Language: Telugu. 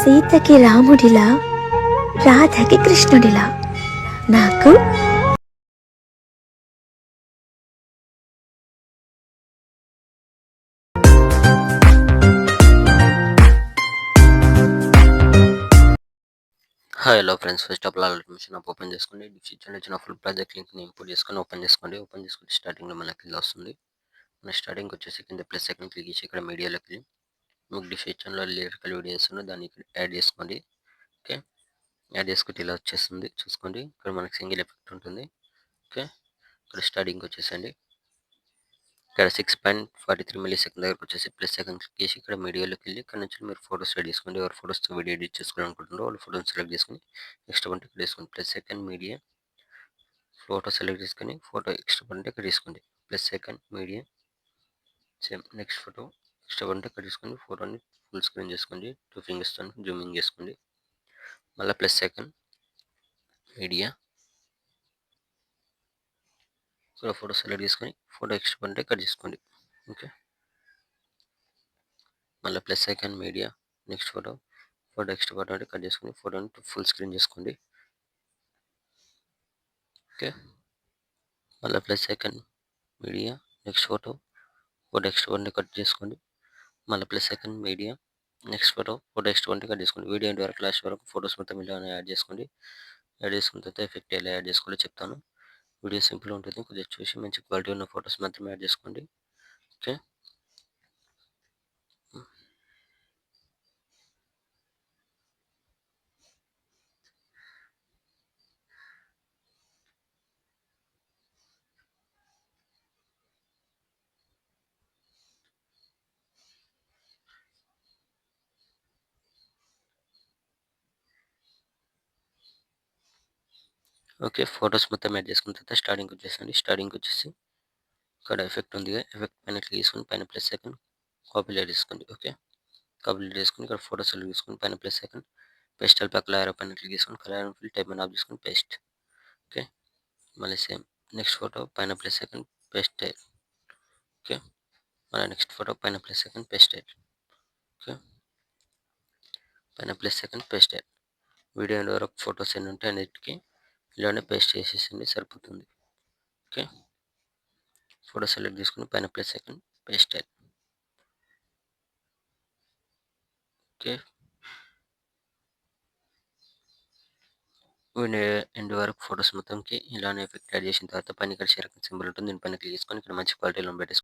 సీతకి రాముడిలా, రాధకి కృష్ణుడిలా, నాకు hi hello friends, first of all admission app open చేసుకోండి. డిస్క్రిప్షన్లో ఇచ్చిన ఫుల్ ప్రాజెక్ట్ లింక్ని ఇంపోర్ట్ చేసుకొని ఓపెన్ చేసుకుంటే స్టార్టింగ్లో మనకి ఇలా వస్తుంది. మన స్టార్టింగ్ వచ్చేసి కింద ప్లస్ సెకండ్ క్లిక్ చేసి ఇక్కడ మీడియాలోకి మీకు డిస్క్రిప్షన్లో లిరికల్ వీడియోస్ దాన్ని యాడ్ చేసుకోండి. ఓకే, యాడ్ చేసుకుంటే ఇలా వచ్చేస్తుంది చూసుకోండి. ఇక్కడ మనకి సింగిల్ ఎఫెక్ట్ ఉంటుంది. ఓకే, ఇక్కడ స్టార్టింగ్ వచ్చేసండి. ఇక్కడ 6.43 మిల్లీ సెకండ్ దగ్గరకు వచ్చేసి ప్లస్ సెకండ్ క్లిక్ చేసి ఇక్కడ మీడియాలోకి వెళ్ళి ఇక్కడ నుంచి మీరు ఫోటోస్ రెడీ చేసుకోండి. ఎవరు ఫోటోస్తో వీడియో ఎడిట్ చేసుకోవాలనుకుంటున్నారో వాళ్ళు ఫోటోని సెలెక్ట్ చేసుకుని నెక్స్ట్ బటన్ ఇక్కడ వేసుకోండి. Plus second media photo select చేసుకొని ఫోటో ఎక్స్ట్రా బటన్ ఇక్కడ తీసుకోండి. Plus second media same next photo extra button ఇక్కడ తీసుకొని ఫోటోని ఫుల్ స్క్రీన్ చేసుకోండి. 2 ఫింగర్స్తో జూమింగ్ చేసుకోండి. మళ్ళీ ప్లస్ సెకండ్ మీడియా ఇక్కడ ఫోటో సెలెక్ట్ చేసుకొని ఫోటో ఎక్స్ట్రా బటన్ ఇక్కడ తీసుకోండి. ఓకే, మళ్ళీ plus second media next photo extra button cut చేసుకొని ఫోటోని ఫుల్ స్క్రీన్ చేసుకోండి. ఓకే, మళ్ళీ plus second media next photo extra button cut చేసుకోండి. మళ్ళీ plus second media next photo extra button cut చేసుకోండి. వీడియో ఎండ్ వరకు లాస్ట్ వరకు ఫోటోస్ మొత్తం ఇలా యాడ్ చేసుకోండి. యాడ్ చేసుకున్న తర్వాత ఎఫెక్ట్ ఎలా యాడ్ చేసుకోవాలో చెప్తాను. వీడియో సింపుల్ ఉంటుంది, కొద్దిగా చూసి మంచి క్వాలిటీ ఉన్న ఫోటోస్ మాత్రమే యాడ్ చేసుకోండి. ఓకే, ఓకే ఫోటోస్ మొత్తం యాడ్ చేసుకున్న తర్వాత స్టార్టింగ్ వచ్చేసండి. స్టార్టింగ్ వచ్చేసి ఇక్కడ ఎఫెక్ట్ ఉంది, ఎఫెక్ట్ పైన క్లిక్ చేసుకొని పైన ప్లస్ సెకండ్ కాపీ రైట్ చేసుకోండి. ఓకే, కాపీ రైట్ చేసుకొని ఇక్కడ ఫోటో సెలెక్ట్ చేసుకొని పైన ప్లస్ సెకండ్ పేస్టల్ పక్కల ఆరో పైన క్లిక్ చేసుకొని కలర్ అండ్ ఫిల్ టైప్ అని ఆఫ్ చేసుకొని పేస్ట్. ఓకే, మళ్ళీ సేమ్ నెక్స్ట్ ఫోటో పైన ప్లస్ సెకండ్ పేస్ట్. ఓకే, మళ్ళీ నెక్స్ట్ ఫోటో పైన ప్లస్ సెకండ్ పేస్ట్. ఓకే, పైన plus second paste. Video end వరకు ఫొటోస్ ఎన్ని ఉంటే అన్నిటికీ ఇలానే పేస్ట్ చేసేసింది సరిపోతుంది. ఓకే, ఫోటో సెలెక్ట్ చేసుకుని పైన plus second paste. Okay, video end వరకు ఫొటోస్ మొత్తంకి ఇలానే ఎఫెక్ట్ యాడ్ చేసిన తర్వాత పైన ఇక్కడ షేర్ సింబల్ ఉంటుంది, దీనిపైన క్లిక్ చేసుకొని ఇక్కడ మంచి క్వాలిటీలో పెట్టేసుకొని